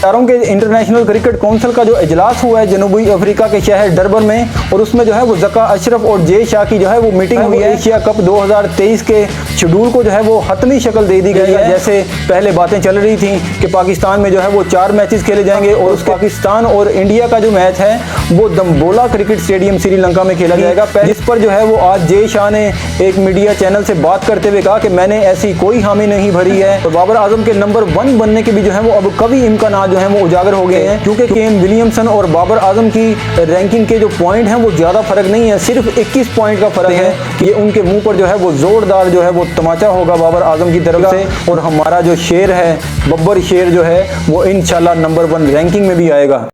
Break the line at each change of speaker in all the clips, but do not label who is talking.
कि international cricket council का जो इजलास हुआ है जनूबी अफ्रीका के शहर डरबन में, और उसमें जो है वो ज़का अशरफ और जे शाह की जो है वो मीटिंग हुई है। एशिया कप 2023 के शेड्यूल को जो है वो हतमी शक्ल दे दी गई है। जैसे पहले बातें चल रही थी कि पाकिस्तान में जो है वो 4 मैचेस खेले जाएंगे और उस पाकिस्तान और इंडिया का जो मैच है वो दम्बोला क्रिकेट स्टेडियम श्रीलंका में खेला जाएगा, जिस पर जो है वो आज जे शाह ने एक मीडिया चैनल से बात करते हुए कहा कि मैंने ऐसी कोई हामी नहीं भरी है। और बाबर आजम के नंबर 1 बनने के भी जो है वो अब कभी इम्कान जो है वो उजागर हो गए हैं, क्योंकि केन विलियमसन और बाबर आजम की रैंकिंग के जो पॉइंट हैं वो ज़्यादा फर्क नहीं है, सिर्फ 21 पॉइंट का फर्क है। ये उनके मुंह पर जो है वो जोरदार जो है वो तमाचा होगा बाबर आजम की तरफ से, और हमारा जो शेर है बब्बर शेर जो है वो इंशाल्लाह नंबर 1 रैंकिंग में भी आएगा।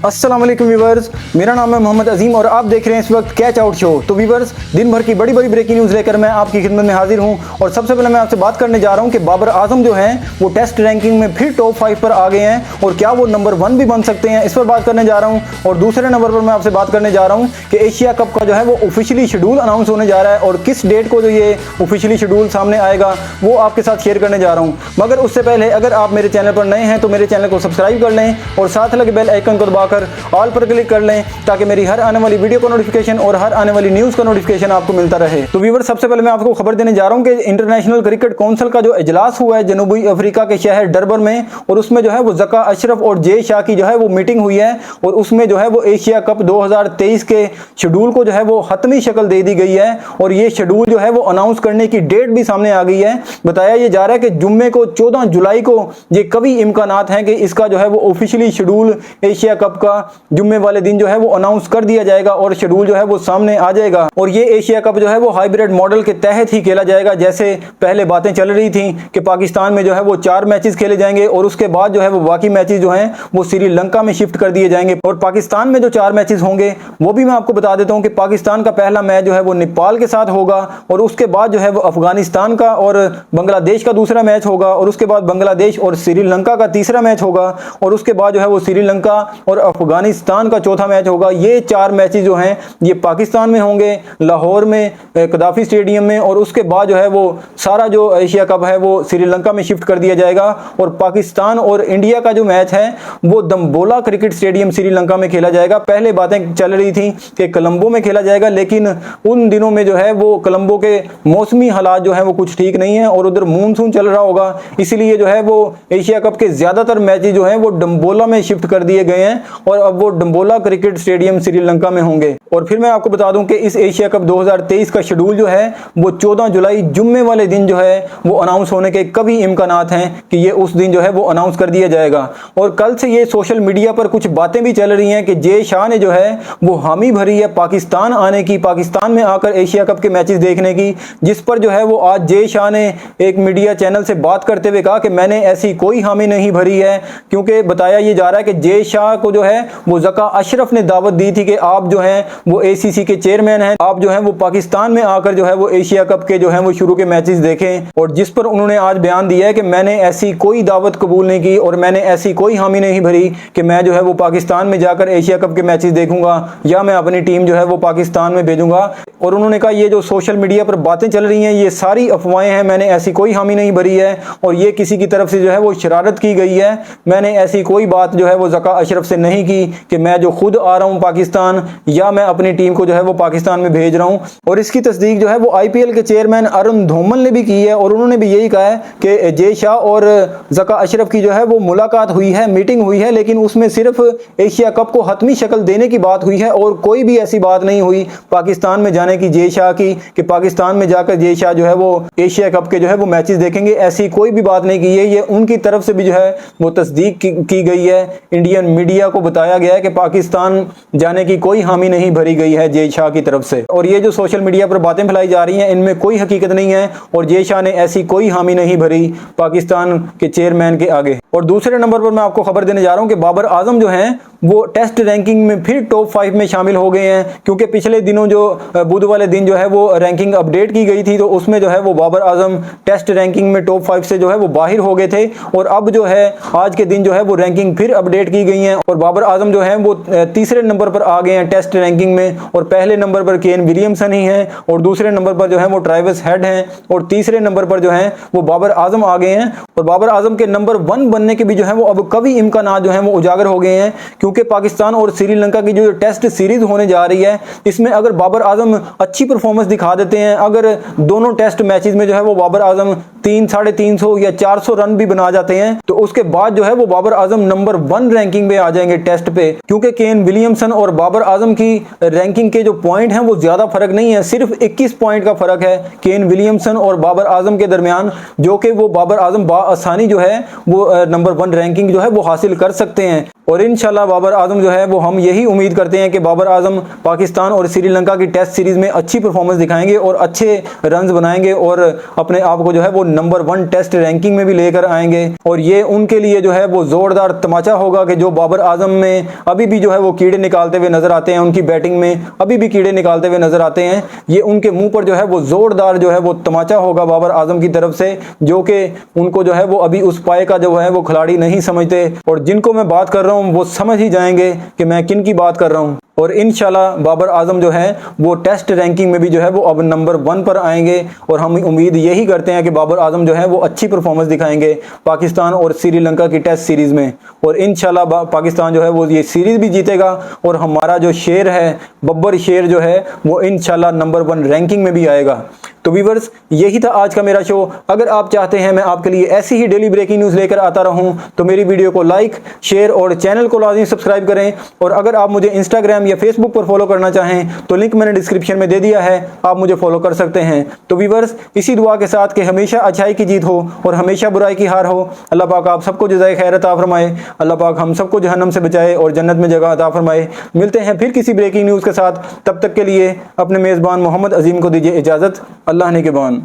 अस्सलाम वालेकुम व्यूवर्स, मेरा नाम है मोहम्मद अजीम और आप देख रहे हैं इस वक्त कैच आउट शो। तो व्यूवर्स, दिन भर की बड़ी बड़ी ब्रेकिंग न्यूज़ लेकर मैं आपकी खिदमत में हाजिर हूं, और सबसे पहले मैं आपसे बात करने जा रहा हूं कि बाबर आजम जो हैं वो टेस्ट रैंकिंग में फिर टॉप 5 पर आ गए हैं, और क्या वो नंबर 1 भी बन सकते हैं, इस पर बात करने जा रहा हूँ। और दूसरे नंबर पर मैं आपसे बात करने जा रहा हूँ कि एशिया कप का जो है वो ऑफिशियली शेड्यूल अनाउंस होने जा रहा है, और किस डेट को जो ये ऑफिशियली शेड्यूल सामने आएगा वो आपके साथ शेयर करने जा रहा हूँ। मगर उससे पहले अगर आप मेरे चैनल पर नए हैं तो मेरे चैनल को सब्सक्राइब कर लें और साथ लगे बेल आइकन को दबाकर ऑल पर क्लिक कर लें, ताकि मेरी हर आने वाली वीडियो का नोटिफिकेशन और हर आने वाली न्यूज़ का नोटिफिकेशन आपको मिलता रहे। तो व्यूअर्स, सबसे पहले मैं आपको खबर देने जा रहा हूं कि इंटरनेशनल क्रिकेट काउंसिल का जो इजलास हुआ है जनूबी अफ्रीका के शहर डरबन में, और उसमें जो है वो ज़का अशरफ और जे शाह की जो है वो मीटिंग हुई है, और उसमें जो है वो एशिया कप 2023 के शेड्यूल को जो है वो हतमी शक्ल दे दी गई है, और ये शेड्यूल जो है वो अनाउंस करने की डेट भी सामने आ गई है। बताया ये जा रहा है कि जुम्मे को 14 जुलाई को ये कभी इम्कानात हैं कि इसका जो है वो ऑफिशियली शेड्यूल एशिया कप का जुम्मे वाले दिन जो है वो अनाउंस कर दिया जाएगा, और शेड्यूल जो है वो सामने आ जाएगा। और ये एशिया कप जो है वो हाइब्रिड मॉडल के तहत ही खेला जाएगा। जैसे पहले बातें चल रही थी कि पाकिस्तान में जो है वो 4 मैचेस खेले जाएंगे, और उसके बाद जो है वो बाकी मैचेस जो हैं वो श्रीलंका में शिफ्ट कर दिए जाएंगे। और पाकिस्तान में जो 4 मैचेस होंगे वो भी मैं आपको बता देता हूं कि पाकिस्तान का पहला मैच जो है वो नेपाल के साथ होगा, और उसके बाद जो है वो अफगानिस्तान का और बांग्लादेश का दूसरा मैच होगा, और उसके बाद बांग्लादेश और श्रीलंका का तीसरा मैच होगा, और उसके बाद जो है वो श्रीलंका और अफगानिस्तान का चौथा मैच होगा। ये 4 मैचेस जो हैं ये पाकिस्तान में होंगे, लाहौर में कदाफी स्टेडियम में, और उसके बाद जो है वो सारा जो एशिया कप है वो श्रीलंका में शिफ्ट कर दिया जाएगा। और पाकिस्तान और इंडिया का जो मैच है वो दम्बोला क्रिकेट स्टेडियम श्रीलंका में खेला जाएगा। पहले बातें चल रही थी कि कोलंबो में खेला जाएगा, लेकिन उन दिनों में जो है वो कोलंबो के मौसमी हालात जो है वो कुछ ठीक नहीं है, और उधर मानसून चल रहा होगा, इसलिए जो है वो एशिया कप के ज्यादातर मैचेस जो हैं वो डम्बोला में शिफ्ट कर दिए गए हैं, और अब वो डम्बोला क्रिकेट स्टेडियम श्रीलंका में होंगे। और फिर मैं आपको बता दूं कि इस एशिया कप 2023 का शेड्यूल जो है वो 14 जुलाई जुम्मे वाले दिन जो है वो अनाउंस होने के कभी इम्कानात हैं कि ये उस दिन जो है वो अनाउंस कर दिया जाएगा। और कल से ये सोशल मीडिया पर कुछ बातें भी चल रही हैं कि जे शाह ने जो है वो हामी भरी है पाकिस्तान आने की, पाकिस्तान में आकर एशिया कप के मैचेस देखने की, जिस पर जो है वो आज जे शाह ने एक मीडिया चैनल से बात करते हुए कहा कि मैंने ऐसी कोई हामी नहीं भरी है, क्योंकि बताया ये जा रहा है कि जे शाह को जो है वो ज़का अशरफ ने दावत दी थी कि आप जो हैं वो एसीसी के चेयरमैन हैं, आप जो हैं वो पाकिस्तान में आकर जो है वो एशिया कप के जो है वो शुरू के मैचेस देखें। और जिस पर उन्होंने आज बयान दिया है कि मैंने ऐसी कोई दावत कबूल नहीं की और मैंने ऐसी कोई हामी नहीं भरी कि मैं जो है वो पाकिस्तान में जाकर एशिया कप के मैचेस देखूंगा या मैं अपनी टीम जो है वो पाकिस्तान में भेजूंगा। और उन्होंने कहा ये जो सोशल मीडिया पर बातें चल रही हैं ये सारी अफवाहें हैं, मैंने ऐसी कोई हामी नहीं भरी है, और ये किसी की तरफ से जो है वो शरारत की गई है। मैंने ऐसी कोई बात जो है वो ज़का अशरफ से नहीं की कि मैं जो खुद आ रहा हूं पाकिस्तान या मैं अपनी टीम को जो है वो पाकिस्तान में भेज रहा हूं। और इसकी तस्दीक जो है वो आईपीएल के चेयरमैन अरुण धूमल ने भी की है, और उन्होंने भी यही कहा है कि जे शाह और ज़का अशरफ की जो है वो मुलाकात हुई है, मीटिंग हुई है, लेकिन उसमें सिर्फ एशिया कप को हतमी शक्ल देने की बात हुई है, और कोई भी ऐसी बात नहीं हुई पाकिस्तान में जाने की जे शाह की कि पाकिस्तान में जाकर जे शाह जो है वो एशिया कप के जो है वो मैचेस देखेंगे। ऐसी कोई भी बात नहीं की है, ये उनकी तरफ से भी जो है वो तस्दीक की गई है। इंडियन मीडिया को बताया गया है कि पाकिस्तान जाने की कोई हामी नहीं भरी गई है जे शाह की तरफ से। और ये जो सोशल मीडिया पर बातें फैलाई जा रही हैं इनमें कोई हकीकत नहीं है, और जे शाह ने ऐसी कोई हामी नहीं भरी पाकिस्तान के चेयरमैन के आगे। और दूसरे नंबर पर मैं आपको खबर देने जा रहा हूं कि बाबर आजम जो हैं वो टेस्ट रैंकिंग में फिर टॉप 5 में शामिल हो गए हैं, क्योंकि पिछले दिनों जो बुध वाले दिन जो है वो रैंकिंग अपडेट की गई थी, तो उसमें जो है वो बाबर आजम टेस्ट रैंकिंग में टॉप 5 से जो है वो बाहर हो गए थे। और अब जो है आज के दिन जो है वो रैंकिंग फिर अपडेट की गई है और बाबर आजम जो है वो तीसरे नंबर पर आ गए हैं टेस्ट रैंकिंग में। और पहले नंबर पर केन विलियमसन ही है और दूसरे नंबर पर जो है वो ट्रेविस हेड हैं और तीसरे नंबर पर जो है वो बाबर आजम आ गए हैं। और बाबर आजम के नंबर 1 बनने के भी जो है वो अब कभी इम्कानात जो है वो उजागर हो गए हैं, क्योंकि पाकिस्तान और श्रीलंका की जो टेस्ट सीरीज होने जा रही है, इसमें अगर बाबर आजम अच्छी परफॉर्मेंस दिखा देते हैं, अगर दोनों टेस्ट मैचेस में जो है वो बाबर आजम 300-350 या 400 रन भी बना जाते हैं, तो उसके बाद जो है वो बाबर आजम नंबर 1 रैंकिंग में आ जाएंगे टेस्ट पे। क्योंकि केन विलियमसन और बाबर आजम की रैंकिंग के जो पॉइंट हैं वो ज्यादा फर्क नहीं है, सिर्फ 21 पॉइंट का फर्क है केन विलियमसन और बाबर आजम के दरमियान, जो कि वो बाबर आजम आसानी जो है वो नंबर 1 रैंकिंग जो है वो हासिल कर सकते हैं। और इंशाल्लाह बाबर आजम जो है वो हम यही उम्मीद करते हैं कि बाबर आजम पाकिस्तान और श्रीलंका की टेस्ट सीरीज में अच्छी परफॉर्मेंस दिखाएंगे और अच्छे रन्स बनाएंगे और अपने आप को जो है वो नंबर 1 टेस्ट रैंकिंग में भी लेकर आएंगे। और ये उनके लिए जो है वो जोरदार तमाचा होगा कि जो बाबर आजम में अभी भी जो है वो कीड़े निकालते हुए नजर आते हैं, उनकी बैटिंग में अभी भी कीड़े निकालते हुए नजर आते हैं, ये उनके मुंह पर जो है वो जोरदार जो है वो तमाचा होगा बाबर आजम की तरफ से, जो कि उनको जो है वो अभी उस पाए का जो है वो खिलाड़ी नहीं समझते। और जिनको मैं बात कर रहा हूँ वो समझ ही जाएंगे कि मैं किन की बात कर रहा हूँ। और इंशाल्लाह बाबर आजम जो है वो टेस्ट रैंकिंग में भी जो है वो अब नंबर 1 पर आएंगे और हम उम्मीद यही करते हैं कि बाबर आजम जो है वो अच्छी परफॉर्मेंस दिखाएंगे पाकिस्तान और श्रीलंका की टेस्ट सीरीज में। और इंशाल्लाह पाकिस्तान जो है वो ये सीरीज भी जीतेगा और हमारा जो शेर है बब्बर शेर जो है वो इंशाल्लाह नंबर 1 रैंकिंग में भी आएगा। तो व्यूअर्स यही था आज का मेरा शो। अगर आप चाहते हैं मैं आपके लिए ऐसी ही डेली ब्रेकिंग न्यूज़ लेकर आता रहूं तो मेरी वीडियो को लाइक शेयर और चैनल को लाजमी सब्सक्राइब करें। और अगर आप मुझे इंस्टाग्राम या फेसबुक पर फॉलो करना चाहें तो लिंक मैंने डिस्क्रिप्शन में दे दिया है, आप मुझे फॉलो कर सकते हैं। तो व्यूअर्स इसी दुआ के साथ कि हमेशा अच्छाई की जीत हो और हमेशा बुराई की हार हो। अल्लाह पाक आप सबको जज़ाए खैर अता फरमाए, अल्लाह पाक हम सबको जहन्नम से बचाए और जन्नत में जगह अता फरमाए। मिलते हैं फिर किसी ब्रेकिंग न्यूज़ के साथ, तब तक के लिए अपने मेज़बान मोहम्मद अजीम को दीजिए इजाज़त। अल्लाह ने के बान।